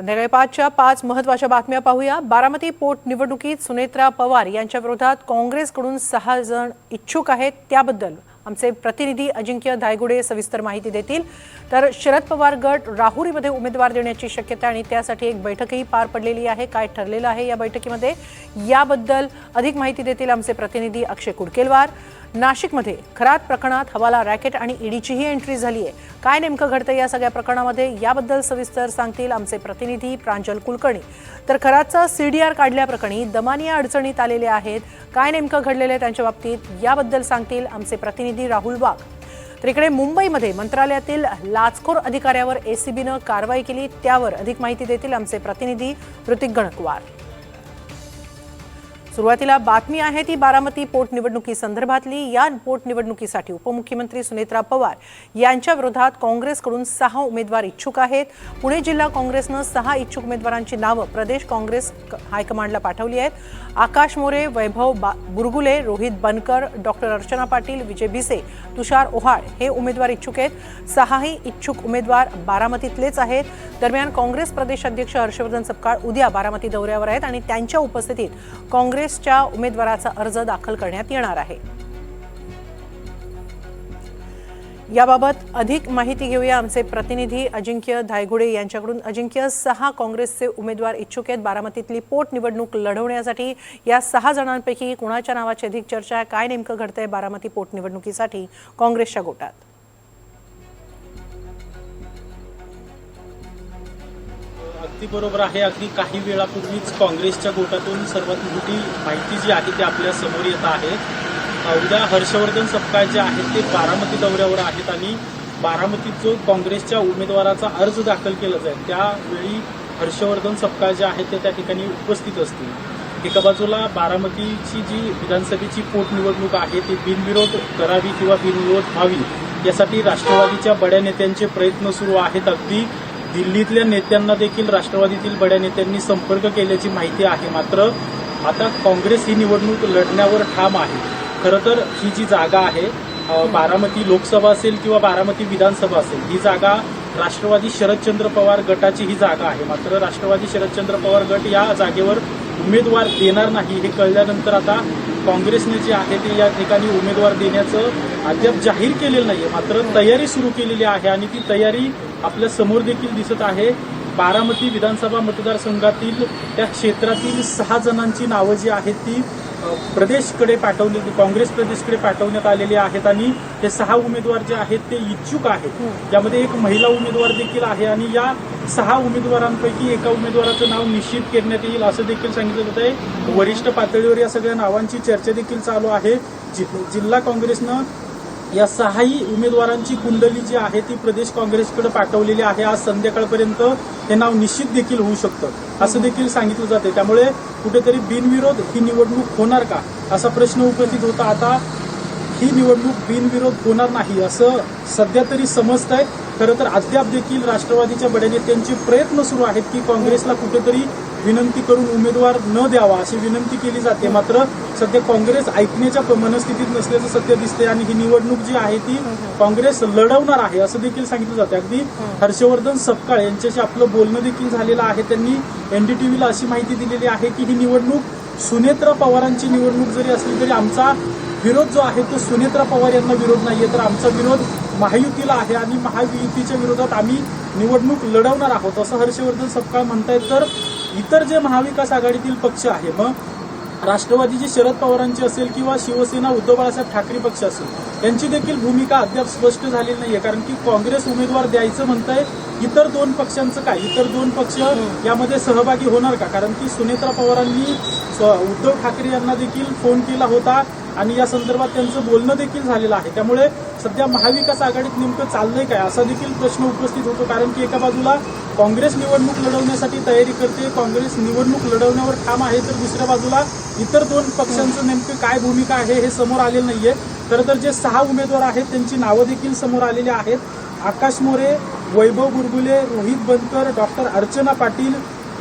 संध्याकाळी 5च्या 5 महत्त्वाच्या बातम्या पाहूया। बारामती पोटनिवडणुकीत सुनेत्रा पवार यांच्या विरोधात काँग्रेसकडून 6 जण इच्छुक आहेत। त्याबद्दल आमचे प्रतिनिधी अजिंक्य धायगुडे सविस्तर माहिती देतील। तर शरद पवार गट राहुरीमध्ये उमेदवार देण्याची शक्यता आणि त्यासाठी एक बैठकही पार पडलेली आहे। काय ठरलेलं आहे या बैठकीमध्ये याबद्दल अधिक माहिती देतील आमचे प्रतिनिधी अक्षय कुडकेलवार। नाशिकमध्ये खरात प्रकरणात हवाला रॅकेट आणि ईडीचीही एंट्री झाली आहे। काय नेमकं घडतंय या सगळ्या प्रकरणामध्ये याबद्दल सविस्तर सांगतील आमचे प्रतिनिधी प्रांजल कुलकर्णी। तर खरातचा सीडीआर काढल्याप्रकरणी दमानिया अडचणीत आलेले आहेत। काय नेमकं घडलेलं आहे त्यांच्या बाबतीत याबद्दल सांगतील आमचे प्रतिनिधी राहुल वाघ। तर इकडे मुंबईमध्ये मंत्रालयातील लाचखोर अधिकाऱ्यावर एसीबीनं कारवाई केली, त्यावर अधिक माहिती देतील आमचे प्रतिनिधी ऋतिक गणकवार। सुरुवातीला बातमी आहे ती बारामती पोटनिवडणुकी संदर्भातली। या पोटनिवडणुकीसाठी उपमुख्यमंत्री सुनेत्रा पवार यांच्या विरोधात काँग्रेसकडून 6 उमेदवार इच्छुक आहेत। पुणे जिल्हा काँग्रेसनं 6 इच्छुक उमेदवारांची नावं प्रदेश काँग्रेस हायकमांडला पाठवली आहेत। आकाश मोरे, वैभव बुरगुले, रोहित बनकर, डॉक्टर अर्चना पाटील, विजय भिसे, तुषार ओहाळ हे उमेदवार इच्छुक आहेत। 6ही इच्छुक उमेदवार बारामतीतलेच आहेत। दरम्यान काँग्रेस प्रदेश अध्यक्ष हर्षवर्धन सपकाळ उद्या बारामती दौऱ्यावर आहेत आणि त्यांच्या उपस्थितीत काँग्रेसच्या उमेदवाराचा अर्ज दाखल करण्यात येणार आहे। याबाबत अधिक माहिती घेऊया आमचे प्रतिनिधी अजिंक्य धायगुडे यांच्याकडून। अजिंक्य, 6 काँग्रेसचे उमेदवार इच्छुक आहेत बारामतीतली पोटनिवडणूक लढवण्यासाठी। या 6 जणांपैकी कुणाच्या नावाची अधिक चर्चा आहे? काय नेमकं घडतंय बारामती पोटनिवडणुकीसाठी काँग्रेसच्या गोटात? अगदी बरोबर आहे। अगदी काही वेळापूर्वीच काँग्रेसच्या गोटातून सर्वात मोठी माहिती जी आहे ती आपल्या समोर येत आहे। उद्या हर्षवर्धन सपकाळ जे आहेत ते बारामती दौऱ्यावर आहेत आणि बारामतीत जो काँग्रेसच्या उमेदवाराचा अर्ज दाखल केला जाईल त्यावेळी हर्षवर्धन सपकाळ जे आहेत ते त्या ठिकाणी उपस्थित असतील। एका बाजूला बारामतीची जी विधानसभेची पोटनिवडणूक आहे ती बिनविरोध करावी किंवा बिनविरोध व्हावी यासाठी राष्ट्रवादीच्या बड्या नेत्यांचे प्रयत्न सुरू आहेत। अगदी दिल्लीतल्या नेत्यांना देखील राष्ट्रवादीतील बड्या नेत्यांनी संपर्क केल्याची माहिती आहे। मात्र आता काँग्रेस ही निवडणूक लढण्यावर ठाम आहे। खरं तर ही जी जागा आहे बारामती लोकसभा असेल किंवा बारामती विधानसभा असेल ही जागा राष्ट्रवादी शरदचंद्र पवार गटाची ही जागा आहे। मात्र राष्ट्रवादी शरदचंद्र पवार गट या जागेवर उमेदवार देणार नाही हे कळल्यानंतर आता काँग्रेसने जे आहे ते या ठिकाणी उमेदवार देण्याचं अद्याप जाहीर केलेलं नाहीये, मात्र तयारी सुरू केलेली आहे आणि ती तयारी आपल्या समोर देखील दिसत आहे। बारामती विधानसभा मतदारसंघातील त्या क्षेत्रातील 6 जणांची नावं जी आहेत ती प्रदेशकडे पाठवली, काँग्रेस प्रदेशकडे पाठवण्यात आलेली आहेत आणि हे 6 उमेदवार जे आहेत ते इच्छुक आहेत। यामध्ये एक महिला उमेदवार देखील आहे आणि या 6 उमेदवारांपैकी एका उमेदवाराचं नाव निश्चित करण्यात येईल असं देखील सांगितलं जात आहे। वरिष्ठ पातळीवर या सगळ्या नावांची चर्चा देखील चालू आहे। जिल्हा काँग्रेसनं या 6ही उमेदवारांची कुंडली जी आहे ती प्रदेश काँग्रेसकडे पाठवलेली आहे। आज संध्याकाळपर्यंत हे नाव निश्चित देखील होऊ शकतं असं देखील सांगितलं जाते। त्यामुळे कुठेतरी बिनविरोध ही निवडणूक होणार का असा प्रश्न उपस्थित होता। आता ही निवडणूक बिनविरोध होणार नाही असं सध्या तरी समजतंय। खरं तर अद्याप देखील राष्ट्रवादीच्या बड्या नेत्यांचे प्रयत्न सुरू आहेत की काँग्रेसला कुठेतरी विनंती करून उमेदवार न द्यावा अशी विनंती केली जाते। मात्र सध्या काँग्रेस ऐकण्याच्या मनस्थितीत नसल्याचं सत्य दिसते आणि ही निवडणूक जी आहे ती काँग्रेस लढवणार आहे असं देखील सांगितलं जाते। अगदी हर्षवर्धन सपकाळ यांच्याशी आपलं बोलणं देखील झालेलं आहे। त्यांनी एनडीटीव्हीला अशी माहिती दिलेली आहे की ही निवडणूक सुनेत्रा पवारांची निवडणूक जरी असली तरी आमचा विरोध जो आहे तो सुनेत्रा पवार यांना विरोध नाहीये, तर आमचा विरोध महायुतीला आहे आणि महायुतीच्या विरोधात आम्ही निवडणूक लढवणार आहोत असं हर्षवर्धन सपकाळ म्हणतायत। तर इतर जे महाविकास आघाडीतील पक्ष आहे, मग राष्ट्रवादीची शरद पवारांची असेल किंवा शिवसेना उद्धव बाळासाहेब ठाकरे पक्ष असेल यांची देखील भूमिका अद्याप स्पष्ट झालेली नाहीये। कारण की काँग्रेस उमेदवार द्यायचं म्हणतंय, इतर 2 पक्षांचं काय? इतर 2 पक्ष यामध्ये सहभागी होणार का? कारण की सुनेत्रा पवारांनी उद्धव ठाकरे यांना देखील फोन केला होता आणि या संदर्भात त्यांचं बोलणं देखील झालेलं आहे। त्यामुळे सध्या महाविकास आघाडीत नेमकं चाललंय काय असा देखील प्रश्न उपस्थित होतो। कारण की एका बाजूला काँग्रेस निवडणूक लढवण्यासाठी तयारी करते, काँग्रेस निवडणूक लढवण्यावर ठाम आहे, तर दुसऱ्या बाजूला इतर 2 पक्षांचं नेमकं काय भूमिका आहे हे समोर आलेलं नाहीये। खरं तर जे 6 उमेदवार आहेत त्यांची नावं देखील समोर आलेली आहेत। आकाश मोरे, वैभव बुरगुले, रोहित बनकर, डॉक्टर अर्चना पाटील,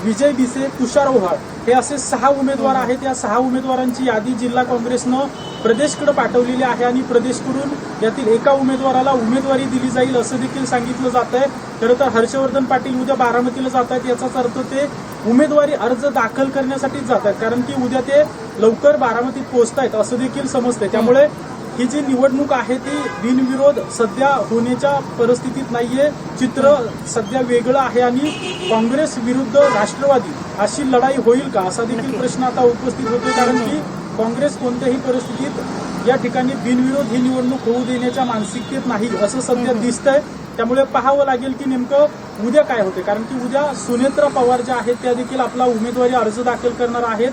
विजय बिसे, तुषार ओहाळ हे असे 6 उमेदवार आहेत। या 6 उमेदवारांची यादी जिल्हा काँग्रेसनं प्रदेशकडे पाठवलेली आहे आणि प्रदेशकडून यातील एका उमेदवाराला उमेदवारी दिली जाईल असं देखील सांगितलं जात आहे। खरं तर हर्षवर्धन पाटील उद्या बारामतीला जात आहेत, याचाच अर्थ ते उमेदवारी अर्ज दाखल करण्यासाठीच जात आहेत, कारण की उद्या ते लवकर बारामतीत पोहोचतायत असं देखील समजतंय। त्यामुळे ही जी निवडणूक आहे ती बिनविरोध सध्या होण्याच्या परिस्थितीत नाहीये। चित्र सध्या वेगळं आहे आणि काँग्रेस विरुद्ध राष्ट्रवादी अशी लढाई होईल का असा देखील प्रश्न आता उपस्थित होतो, कारण की काँग्रेस कोणत्याही परिस्थितीत या ठिकाणी बिनविरोध ही निवडणूक होऊ देण्याच्या मानसिकतेत नाही असं सध्या दिसतंय। त्यामुळे पाहावं लागेल की नेमकं उद्या काय होते, कारण की उद्या सुनेत्रा पवार ज्या आहेत त्या देखील आपला उमेदवारी अर्ज दाखल करणार आहेत।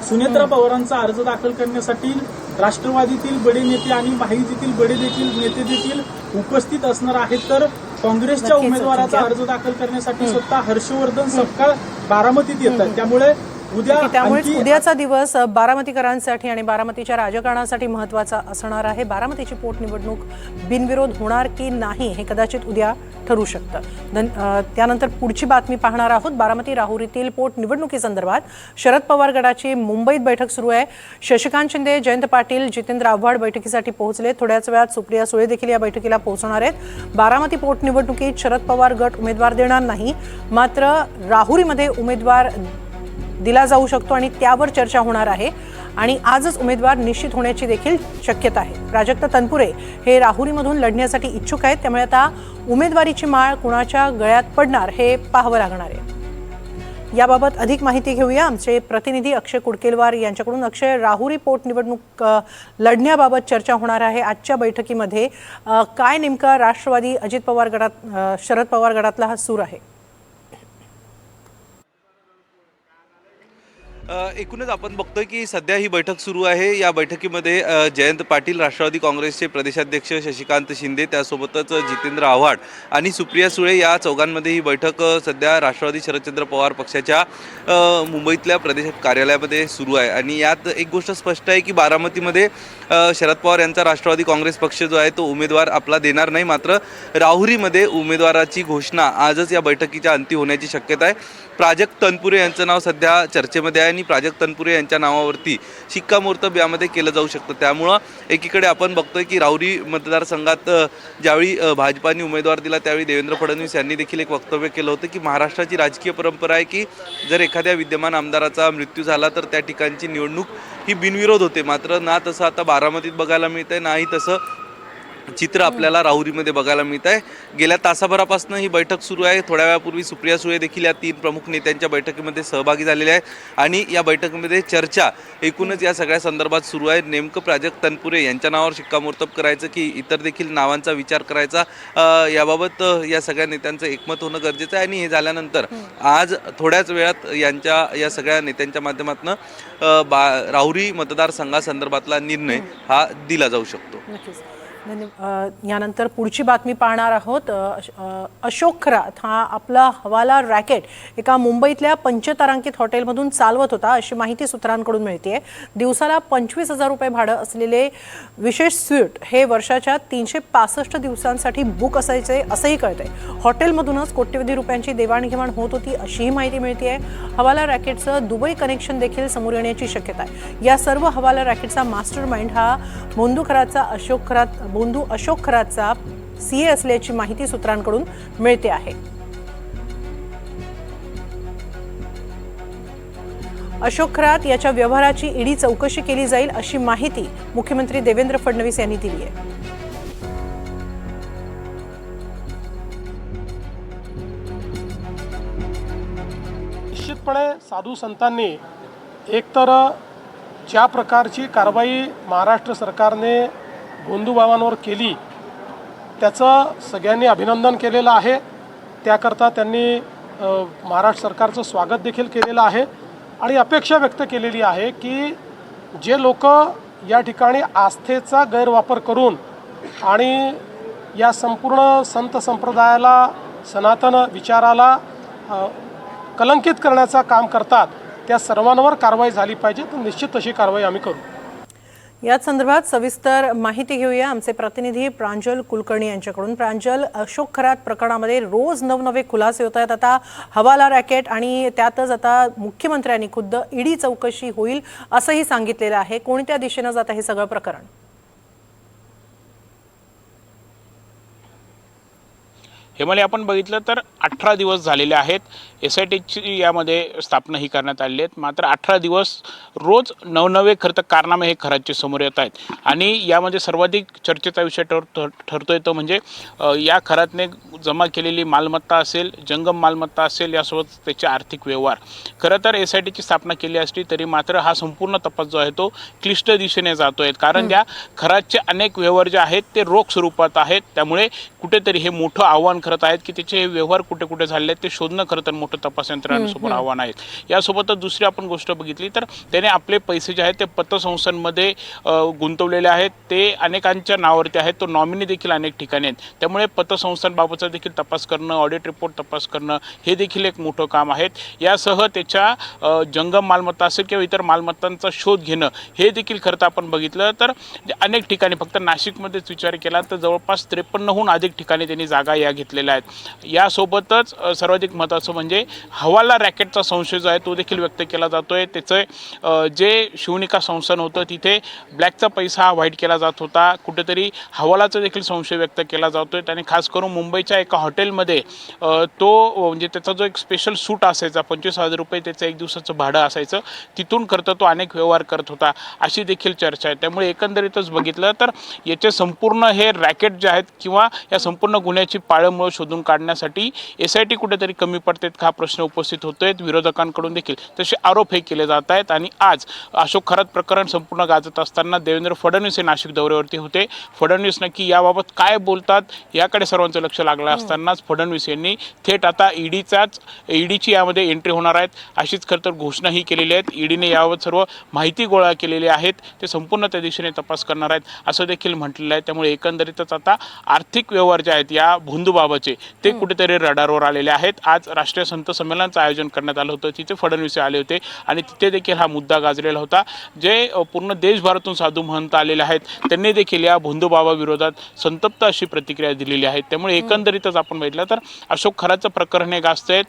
सुनेत्रा पवारांचा अर्ज दाखल करण्यासाठी राष्ट्रवादीतील बडे नेते आणि माहितीतील बडे नेते देखील उपस्थित असणार आहेत। तर काँग्रेसच्या उमेदवाराचा अर्ज दाखल करण्यासाठी स्वतः हर्षवर्धन सपकाळ बारामतीत येतात। त्यामुळे उद्याचा दिवस बारामतीकरांसाठी आणि बारामतीच्या राजकारणासाठी महत्त्वाचा असणार आहे। बारामतीची पोटनिवडणूक बिनविरोध होणार की नाही हे कदाचित उद्या ठरू शकतं। त्यानंतर पुढची बातमी पाहणार आहोत। बारामती राहुरीतील पोटनिवडणुकीसंदर्भात शरद पवार गटाची मुंबईत बैठक सुरू आहे। शशिकांत शिंदे, जयंत पाटील, जितेंद्र आव्हाड बैठकीसाठी पोहोचले। थोड्याच वेळात सुप्रिया सुळे देखील या बैठकीला पोहोचणार आहेत। बारामती पोटनिवडणुकीत शरद पवार गट उमेदवार देणार नाही, मात्र राहुरीमध्ये उमेदवार दिला जाऊ शकतो आणि त्यावर चर्चा होणार आहे आणि आजच उमेदवार निश्चित होण्याची देखील शक्यता आहे। प्राजक्त तनपुरे हे राहुरीमधून लढण्यासाठी इच्छुक आहेत, त्यामुळे आता उमेदवारीची माळ कुणाच्या गळ्यात पडणार हे पाहावं लागणार आहे। याबाबत अधिक माहिती घेऊया आमचे प्रतिनिधी अक्षय कुडकेलवार यांच्याकडून। अक्षय, राहुरी पोटनिवडणूक लढण्याबाबत चर्चा होणार आहे आजच्या बैठकीमध्ये, काय नेमका राष्ट्रवादी अजित पवार गटात शरद पवार गटातला हा सूर आहे? एकूणच आपण बघतोय की सध्या ही बैठक सुरू आहे। या बैठकीमध्ये जयंत पाटील, राष्ट्रवादी काँग्रेसचे प्रदेशाध्यक्ष शशिकांत शिंदे, त्यासोबतच जितेंद्र आव्हाड आणि सुप्रिया सुळे या चौघांमध्ये ही बैठक सध्या राष्ट्रवादी शरदचंद्र पवार पक्षाच्या मुंबईतल्या प्रदेश कार्यालयामध्ये सुरू आहे। आणि यात एक गोष्ट स्पष्ट आहे की बारामतीमध्ये शरद पवार यांचा राष्ट्रवादी काँग्रेस पक्ष जो आहे तो उमेदवार आपला देणार नाही, मात्र राहुरीमध्ये उमेदवाराची घोषणा आजच या बैठकीच्या अंती होण्याची शक्यता आहे। प्राजक्त तनपुरे यांचं नाव सध्या चर्चेमध्ये आहे आणि प्राजक्त तनपुरे यांच्या नावावरती शिक्कामोर्तब यामध्ये केलं जाऊ शकतं। त्यामुळं एकीकडे आपण बघतोय की राहुरी मतदारसंघात ज्यावेळी भाजपाने उमेदवार दिला त्यावेळी देवेंद्र फडणवीस यांनी देखील एक वक्तव्य केलं होतं की महाराष्ट्राची राजकीय परंपरा आहे की जर एखाद्या विद्यमान आमदाराचा मृत्यू झाला तर त्या ठिकाणची निवडणूक ही बिनविरोध होते, मात्र ना तसं आता बारामतीत बघायला मिळतंय, नाही तसं चित्र आपल्याला राहुरीमध्ये बघायला मिळत आहे। गेल्या तासाभरापासून ही बैठक सुरू आहे। थोड्या वेळापूर्वी सुप्रिया सुळे देखील या 3 प्रमुख नेत्यांच्या बैठकीमध्ये सहभागी झालेल्या आहेत आणि या बैठकीमध्ये चर्चा एकूणच या सगळ्या संदर्भात सुरू आहे। नेमकं प्राजक्त तनपुरे यांच्या नावावर शिक्कामोर्तब करायचं की इतर देखील नावांचा विचार करायचा, याबाबत या सगळ्या नेत्यांचं एकमत होणं गरजेचं आहे। आणि हे झाल्यानंतर आज थोड्याच वेळात या सगळ्या नेत्यांच्या माध्यमातून राहुरी मतदारसंघासंदर्भातला निर्णय हा दिला जाऊ शकतो। यानंतर पुढची बातमी पाहणार आहोत। अशोक खरात हा आपला हवाला रॅकेट एका मुंबईतल्या पंचतारांकित हॉटेलमधून चालवत होता अशी माहिती सूत्रांकडून मिळते। दिवसाला 25,000 रुपये भाडं असलेले विशेष स्वीट हे वर्षाच्या 365 दिवसांसाठी बुक असायचे असंही कळतंय। हॉटेलमधूनच कोट्यवधी रुपयांची देवाणघेवाण होत होती अशीही माहिती मिळते। हवाला रॅकेटचं दुबई कनेक्शन देखील समोर येण्याची शक्यता आहे। या सर्व हवाला रॅकेटचा मास्टर माइंड हा बोंधू अशोक खरातचा सीए असल्याची माहिती सूत्रांकडून मिळते आहे। अशोक खरात याच्या व्यवहाराची ईडी चौकशी केली जाईल अशी माहिती मुख्यमंत्री देवेंद्र फडणवीस यांनी दिली आहे। निश्चितपणे साधू संतांनी एकतर ज्या प्रकारची कारवाई महाराष्ट्र सरकारने गोंधूबाबांवर केली त्याचं सगळ्यांनी अभिनंदन केलेलं आहे। त्याकरता त्यांनी महाराष्ट्र सरकारचं स्वागत देखील केलेलं आहे आणि अपेक्षा व्यक्त केलेली आहे की जे लोक या ठिकाणी आस्थेचा गैरवापर करून आणि या संपूर्ण संत संप्रदायाला, सनातन विचाराला कलंकित करण्याचं काम करतात त्या सर्वांवर कारवाई झाली पाहिजे, तर निश्चित तशी कारवाई आम्ही करू। याच संदर्भात सविस्तर माहिती घेऊया आमचे प्रतिनिधी प्रांजल कुलकर्णी यांच्याकडून. प्रांजल, अशोक खरात प्रकरणामध्ये रोज नवनवे खुलासे होत आहेत. आता हवाला रॅकेट आणि त्यातच आता मुख्यमंत्र्यांनी खुद्द ईडी चौकशी होईल असंही सांगितलेलं आहे. कोणत्या दिशेनं जात हे सगळं प्रकरण? हेमाली, आपण बघितलं तर 18 दिवस झालेले आहेत. SITची यामध्ये स्थापना ही करण्यात आलेली आहेत. मात्र 18 दिवस रोज नवनवे खरं तर कारनामे हे खरातचे समोर येत आहेत. आणि यामध्ये सर्वाधिक चर्चेचा विषय ठरतोय तो म्हणजे या खरातने जमा केलेली मालमत्ता असेल, जंगम मालमत्ता असेल, यासोबत त्याचे आर्थिक व्यवहार. खरं तर SITची स्थापना केली असली तरी मात्र हा संपूर्ण तपास जो आहे तो क्लिष्ट दिशेने जातोय. कारण त्या खरातचे अनेक व्यवहार जे आहेत ते रोख स्वरूपात आहेत. त्यामुळे कुठेतरी हे मोठं आव्हान करत आहेत की त्याचे व्यवहार कुठे कुठे झाले आहेत ते शोधणं खरं तर मोठं तपास यंत्रणांसमोर आव्हान आहे. यासोबतच दुसरी आपण गोष्ट बघितली तर त्याने आपले पैसे जे आहेत ते पतसंस्थांमध्ये गुंतवलेले आहेत. ते अनेकांच्या नावावरती आहेत. तो नॉमिनी देखील अनेक ठिकाणी आहेत. त्यामुळे पतसंस्थांबाबतचा देखील तपास करणं, ऑडिट रिपोर्ट तपास करणं हे देखील एक मोठं काम आहे. यासह त्याच्या जंगम मालमत्ता असेल किंवा इतर मालमत्तांचा शोध घेणं हे देखील खरं तर आपण बघितलं तर अनेक ठिकाणी, फक्त नाशिकमध्येच विचार केला तर जवळपास 53हून अधिक ठिकाणी त्यांनी जागा या घेतलेल्या आहेत. यासोबतच सर्वाधिक महत्त्वाचं म्हणजे हवाला रॅकेटचा संशय जो आहे तो देखील व्यक्त केला जातोय. त्याचं जे शिवनिका संस्थान होतं तिथे ब्लॅकचा पैसा व्हाईट केला जात होता. कुठेतरी हवालाचा देखील संशय व्यक्त केला जातोय. त्याने खास करून मुंबईच्या एका हॉटेलमध्ये तो म्हणजे त्याचा जो एक स्पेशल सूट असायचा, 25,000 रुपये त्याचं एक दिवसाचं भाडं असायचं, तिथून करता तो अनेक व्यवहार करत होता अशी देखील चर्चा आहे. त्यामुळे एकंदरीतच बघितलं तर याचे संपूर्ण हे रॅकेट जे आहेत किंवा या संपूर्ण गुन्ह्याची पाळंमुळं शोधून काढण्यासाठी SIT कुठेतरी कमी पडतात का, हा प्रश्न उपस्थित होतोय. विरोधकांकडून देखील तसे आरोप हे केले जात आहेत. आणि आज अशोक खरात प्रकरण संपूर्ण गाजत असताना देवेंद्र फडणवीस हे नाशिक दौऱ्यावरती होते. फडणवीस नक्की याबाबत काय बोलतात याकडे सर्वांचं लक्ष लागलं असतानाच फडणवीस यांनी थेट आता ईडीची यामध्ये एंट्री होणार आहेत अशीच खरं तर घोषणाही केलेली आहे. ईडीने याबाबत सर्व माहिती गोळा केलेली आहेत. ते संपूर्ण त्या दिशेने तपास करणार आहेत असं देखील म्हटलेलं आहे. त्यामुळे एकंदरीतच आता आर्थिक व्यवहार जे आहेत या भोंदूबाबाचे ते कुठेतरी रडारवर आलेले आहेत. आज राष्ट्रीय संत संमेलनाचं आयोजन करण्यात आलं होतं. तिथे फडणवीस आले होते आणि तिथे देखील हा मुद्दा गाजलेला होता. जे पूर्ण देशभरातून साधू महंत आलेले आहेत त्यांनी देखील या भोंदूबाबा विरोधात संतप्त अशी प्रतिक्रिया दिलेली आहे. त्यामुळे एकंदरीतच आपण बघितलं तर अशोक खराचं प्रकरण हे गाजतंय.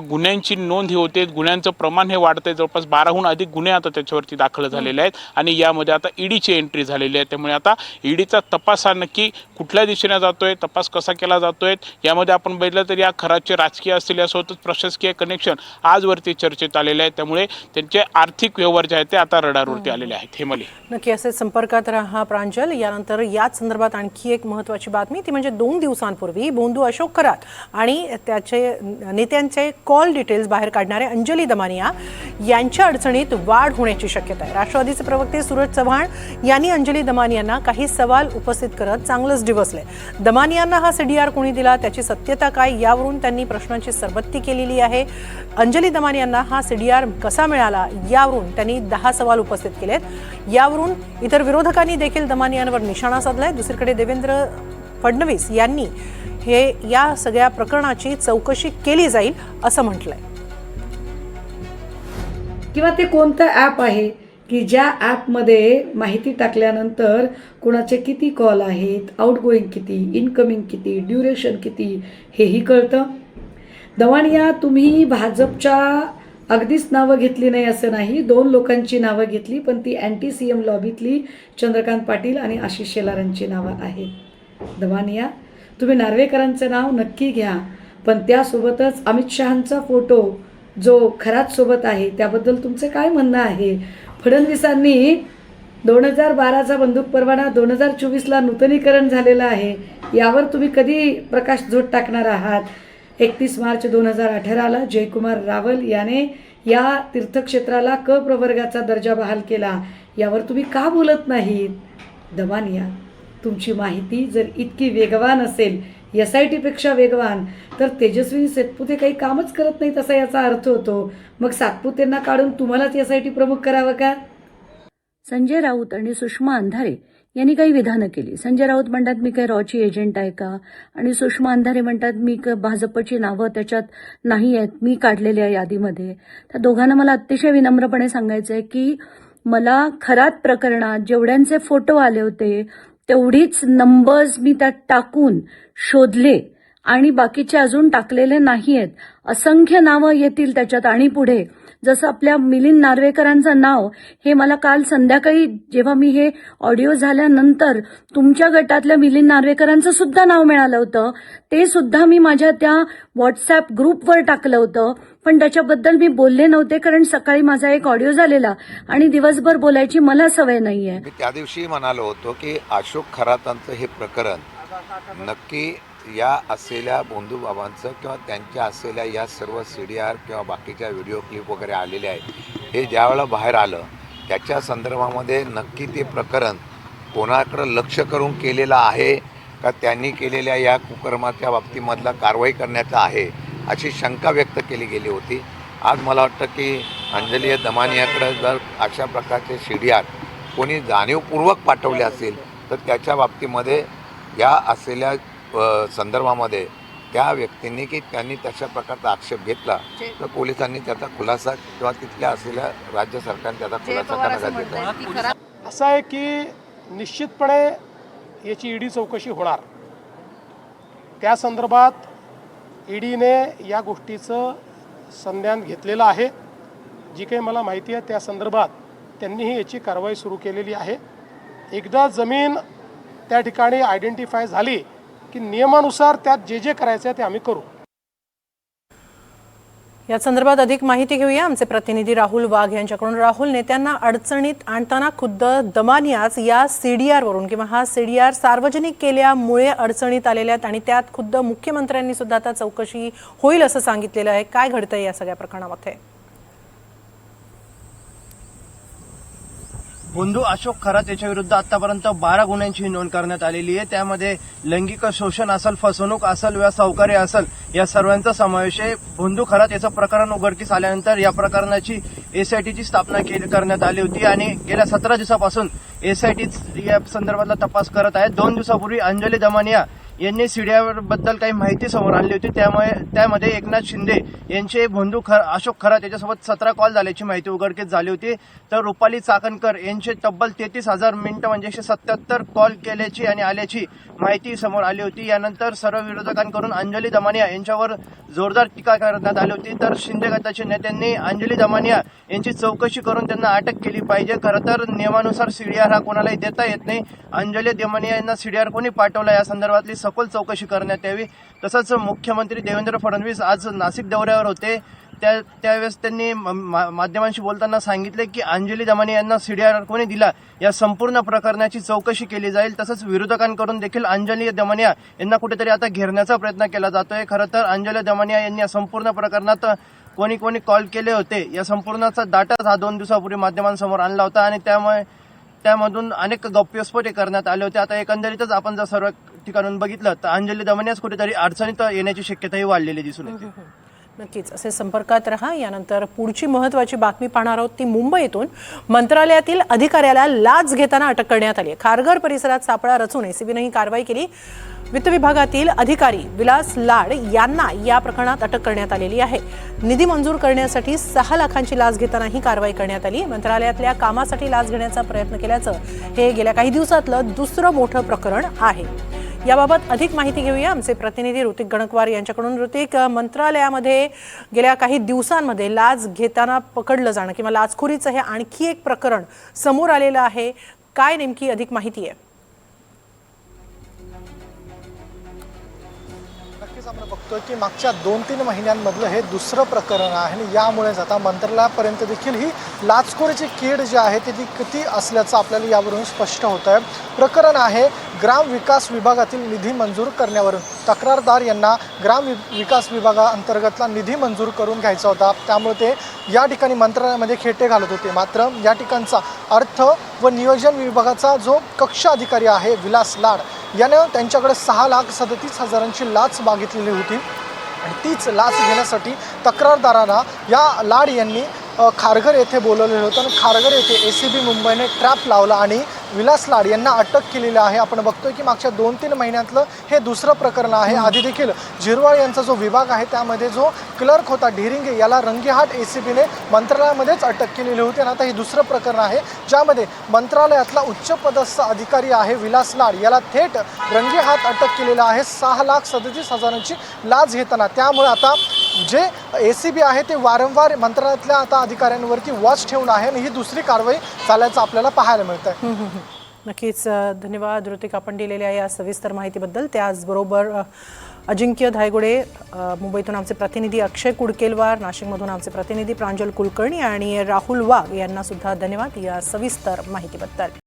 गुन्ह्यांची नोंद ही होते, गुन्ह्यांचं प्रमाण हे वाढतंय. जवळपास 12हून अधिक गुन्हे आता त्याच्यावरती दाखल झालेले आहेत आणि यामध्ये आता ईडीची एंट्री झालेली आहे. त्यामुळे आता ईडीचा तपास हा नक्की कुठल्या दिशेने जातोय, तपास कसा केला जातोय, यामध्ये आपण बघितलं तर या खराचे राजकीय असतील यासोबतच प्रशासकीय कनेक्शन आजवरती चर्चेत आलेले आहेत. त्यामुळे त्यांचे आर्थिक व्यवहार जे आहेत ते आता रडारवरती आलेले आहेत. हेमली, नक्की असेच संपर्कात रहा प्रांजल. यानंतर याच संदर्भात आणखी एक महत्त्वाची बातमी, ती म्हणजे 2 दिवसांपूर्वी भोंदू अशोक खरात आणि त्याचे नेत्यांचे कॉल डिटेल्स बाहेर काढणारे अंजली दमानिया यांच्या अडचणीत वाढ होण्याची शक्यता आहे. राष्ट्रवादीचे प्रवक्ते सूरज चव्हाण यांनी अंजली दमानियांना काही सवाल उपस्थित करत चांगलंच डिवसले. दमानियांना हा CDR कोणी दिला, त्याची सत्यता काय, यावरून त्यांनी प्रश्नांची सरबत्ती केलेली आहे. अंजली दमानियांना हा CDR कसा मिळाला यावरून त्यांनी 10 सवाल उपस्थित केलेत. यावरून इतर विरोधकांनी देखील दमानियांवर निशाणा साधलाय. दुसरीकडे देवेंद्र फडणवीस यांनी या सगळ्या प्रकरणाची चौकशी केली जाईल असं म्हटलंय. किंवा ते कोणतं ॲप आहे की ज्या ॲपमध्ये माहिती टाकल्यानंतर कोणाचे किती कॉल आहेत, आउटगोईंग किती, इनकमिंग किती, ड्युरेशन किती, हेही कळतं. दमानिया, तुम्ही भाजपच्या अगदीच नावं घेतली नाही असं नाही, 2 लोकांची नावं घेतली, पण ती अँटी CM लॉबीतली चंद्रकांत पाटील आणि आशिष शेलारांची नावं आहेत. दमानिया, तुम्ही नार्वेकरांचं नाव नक्की घ्या, पण त्यासोबतच अमित शहांचा फोटो जो खरात सोबत आहे त्याबद्दल तुमचं काय म्हणणं आहे? फडणवीसांनी 2012चा बंदूक परवाना 2024ला नूतनीकरण झालेलं आहे, यावर तुम्ही कधी प्रकाशझोत टाकणार आहात? 31 मार्च 2018ला जयकुमार रावल याने या तीर्थक्षेत्राला क प्रवर्गाचा दर्जा बहाल केला, यावर तुम्ही का बोलत नाहीत? दमानिया, तुमची माहिती जर इतकी वेगवान असेल, SITपेक्षा वेगवान, तर तेजस्विनी सातपुते काही कामच करत नाहीत असा याचा अर्थ होतो. मग सातपुतेंना काढून तुम्हालाच SIT प्रमुख करावं का? संजय राऊत आणि सुषमा अंधारे यांनी काही विधानं केली. संजय राऊत म्हणतात मी काय रॉची एजंट आहे का, आणि सुषमा अंधारे म्हणतात मी भाजपची नावं त्याच्यात नाही आहेत, मी काढलेल्या यादीमध्ये. त्या दोघांना मला अतिशय विनम्रपणे सांगायचं आहे की मला खरात प्रकरणात जेवढ्यांचे फोटो आले होते तेवढीच नंबर्स मी त्यात टाकून शोधले आणि बाकीचे अजून टाकलेले नाहीयेत. असंख्य नावं येतील त्याच्यात आणि पुढे जसं आपल्या मिलिंद नार्वेकरांचं नाव हे मला काल संध्याकाळी जेव्हा मी हे ऑडिओ झाल्यानंतर तुमच्या गटातल्या मिलिंद नार्वेकरांचं सुद्धा नाव मिळालं होतं. ते सुद्धा मी माझ्या त्या व्हॉट्सॲप ग्रुपवर टाकलं होतं, पण त्याच्याबद्दल मी बोलले नव्हते कारण सकाळी माझा एक ऑडिओ झालेला आणि दिवसभर बोलायची मला सवय नाहीये. मी त्या दिवशी म्हणालो होतो की अशोक खरातांचं हे प्रकरण नक्की या असलेल्या बंधूबाबांचं किंवा त्यांच्या असलेल्या या सर्व CDR किंवा बाकीच्या व्हिडिओ क्लिप वगैरे आलेले आहेत हे ज्यावेळेला बाहेर आलं त्याच्या संदर्भामध्ये नक्की ते प्रकरण कोणाकडं लक्ष करून केलेलं आहे का त्यांनी केलेल्या या कुकर्माच्या बाबतीमधला कारवाई करण्याचा आहे अशी शंका व्यक्त केली गेली होती. आज मला वाटतं की अंजली दमानियाकडे जर अशा प्रकारचे CDR कोणी जाणीवपूर्वक पाठवले असेल तर त्याच्या बाबतीमध्ये या असलेल्या संदर्भामध्ये त्या व्यक्तींनी की त्यांनी तशा प्रकारचा आक्षेप घेतला तर पोलिसांनी त्याचा खुलासा किंवा तिथल्या असलेल्या राज्य सरकारने त्याचा खुलासा करणं गरजेचं आहे. असं आहे की निश्चितपणे याची ED चौकशी होणार. त्या संदर्भात EDने या गोष्टीचं संज्ञान घेतलेलं आहे. जी काही मला माहिती आहे त्या संदर्भात त्यांनीही याची कारवाई सुरू केलेली आहे. एकदा जमीन त्या ठिकाणी आयडेंटिफाय झाली की नियमानुसार त्यात जे जे करायचं आहे ते आम्ही करू. या संदर्भात अधिक माहिती घेऊया आमचे प्रतिनिधी राहुल वाघ यांच्याकडून. राहुल, नेत्यांना अडचणीत आणताना खुद्द दमानियाच या CDR वरून किंवा हा CDR सार्वजनिक केल्यामुळे अडचणीत आलेल्या आहेत आणि त्यात खुद्द मुख्यमंत्र्यांनी सुद्धा आता चौकशी होईल असं सांगितलेलं आहे. काय घडतंय या सगळ्या प्रकरणामध्ये? बंधू अशोक खरात याच्या विरुद्ध आतापर्यंत 12 गुन्ह्यांची नोंद करण्यात आलेली आहे. त्यामध्ये लैंगिक शोषण असेल, फसवणूक असेल वा सावकारी असेल या सर्वांचा समावेश आहे. बंधू खरात याचं प्रकरण उघडकीस आल्यानंतर या प्रकरणाची SITची स्थापना करण्यात आली होती आणि गेल्या 17 दिवसापासून SIT या संदर्भातला तपास करत आहे. 2 दिवसापूर्वी अंजली दमानिया यांनी CDR बद्दल काही माहिती समोर आणली होती. त्यामध्ये एकनाथ शिंदे यांचे बंधू अशोक खरात याच्यासोबत 17 कॉल झाल्याची माहिती उघडकीस झाली होती. तर रुपाली चाकणकर यांचे तब्बल 33,000 मिनिटं म्हणजे 177 कॉल केल्याची आणि आल्याची माहिती समोर आली होती. यानंतर सर्व विरोधकांकडून अंजली दमानिया यांच्यावर जोरदार टीका करण्यात आली होती. तर शिंदे गटाच्या नेत्यांनी अंजली दमानिया यांची चौकशी करून त्यांना अटक केली पाहिजे. खरं तर नियमानुसार CDR हा कोणालाही देता येत नाही. अंजली दमानिया यांना CDR कोणी पाठवला या संदर्भातली सखोल चौकशी करण्यात यावी. तसंच मुख्यमंत्री देवेंद्र फडणवीस आज नाशिक दौऱ्यावर होते. त्यावेळेस त्यांनी माध्यमांशी बोलताना सांगितले की अंजली दमानिया यांना CDR कोणी दिला या संपूर्ण प्रकरणाची चौकशी केली जाईल. तसंच विरोधकांकडून देखील अंजली दमानिया यांना कुठेतरी आता घेरण्याचा प्रयत्न केला जातोय. खरं तर अंजली दमानिया यांनी या संपूर्ण प्रकरणात कोणी कोणी कॉल केले होते या संपूर्णचा डाटा हा 2 दिवसापूर्वी माध्यमांसमोर आणला होता आणि त्यामधून अनेक गौप्यस्फोट करण्यात आले होते. आता एकंदरीतच आपण जर सर्व ठिकाणून बघितलं तर अंजली दमानियाच कुठेतरी अडचणीत येण्याची शक्यताही वाढलेली दिसून येते. नक्कीच असे संपर्कात रहा. यानंतर पुढची महत्त्वाची बातमी पाहणार आहोत ती मुंबईतून. मंत्रालयातील अधिकाऱ्याला लाच घेताना अटक करण्यात आली. खारघर परिसरात सापळा रचून एसीबीने ही कारवाई केली. वित्त विभागातील अधिकारी विलास लाड यांना या प्रकरणात अटक करण्यात आलेली आहे. निधी मंजूर करण्यासाठी 6 लाखांची लाच घेताना ही कारवाई करण्यात आली. मंत्रालयातल्या कामासाठी लाच घेण्याचा प्रयत्न केल्याचं हे गेल्या काही दिवसातलं दुसरं मोठं प्रकरण आहे. याबाबत अधिक माहिती घेऊया आमचे प्रतिनिधी ऋतिक गणकवार यांच्याकडून. ऋतिक, मंत्रालयामध्ये गेल्या काही दिवसांमध्ये लाच घेताना पकडलं जाणं किंवा लाचखोरीचं हे आणखी एक प्रकरण समोर आलेलं आहे. काय नेमकी अधिक माहिती आहे? नक्कीच आपण बघतोय की मागच्या 2-3 महिन्यांमधलं हे दुसरं प्रकरण आहे आणि यामुळेच आता मंत्रालयापर्यंत देखील ही लाचखोरीची कीड जी आहे ती किती असल्याचं आपल्याला यावरून स्पष्ट होत आहे. प्रकरण आहे ग्राम विकास विभागातील निधी मंजूर करण्यावरून. तक्रारदार यांना ग्राम विकास विभागाअंतर्गतला निधी मंजूर करून घ्यायचा होता, त्यामुळे ते या ठिकाणी मंत्रालयामध्ये खेटे घालत होते. मात्र या ठिकाणचा अर्थ व नियोजन विभागाचा जो कक्ष अधिकारी आहे विलास लाड यानं त्यांच्याकडे 6,37,000ची लाच मागितलेली होती आणि तीच लाच घेण्यासाठी तक्रारदारांना या लाड यांनी खारघर येथे बोलवलेलं होतं आणि खारघर येथे एसीबी मुंबईने ट्रॅप लावला आणि विलास लाड यांना अटक केलेली आहे. आपण बघतोय की मागच्या 2-3 महिन्यातलं हे दुसरं प्रकरण आहे. आधी देखील झिरवाळ यांचा जो विभाग आहे त्यामध्ये जो क्लर्क होता ढिरिंगे याला रंगेहात ACBने मंत्रालयामध्येच अटक केलेली होती. आणि आता हे दुसरं प्रकरण आहे ज्यामध्ये मंत्रालयातला उच्चपदस्थ अधिकारी आहे विलास लाड याला थेट रंगेहात अटक केलेला आहे 6,37,000ची लाच घेताना. त्यामुळे आता जे ACB आहे ते वारंवार मंत्रालयातल्या आता अधिकाऱ्यांवरती वॉच ठेवून आहे आणि ही दुसरी कारवाई झाल्याचं आपल्याला पाहायला मिळत आहे. नक्कीच धन्यवाद ऋतिक, आपण दिलेल्या या सविस्तर माहितीबद्दल. त्याचबरोबर अजिंक्य धायगुडे, मुंबईतून आमचे प्रतिनिधी अक्षय कुडकेलवार, नाशिकमधून आमचे प्रतिनिधी प्रांजल कुलकर्णी आणि राहुल वाघ यांना सुद्धा धन्यवाद या सविस्तर माहितीबद्दल.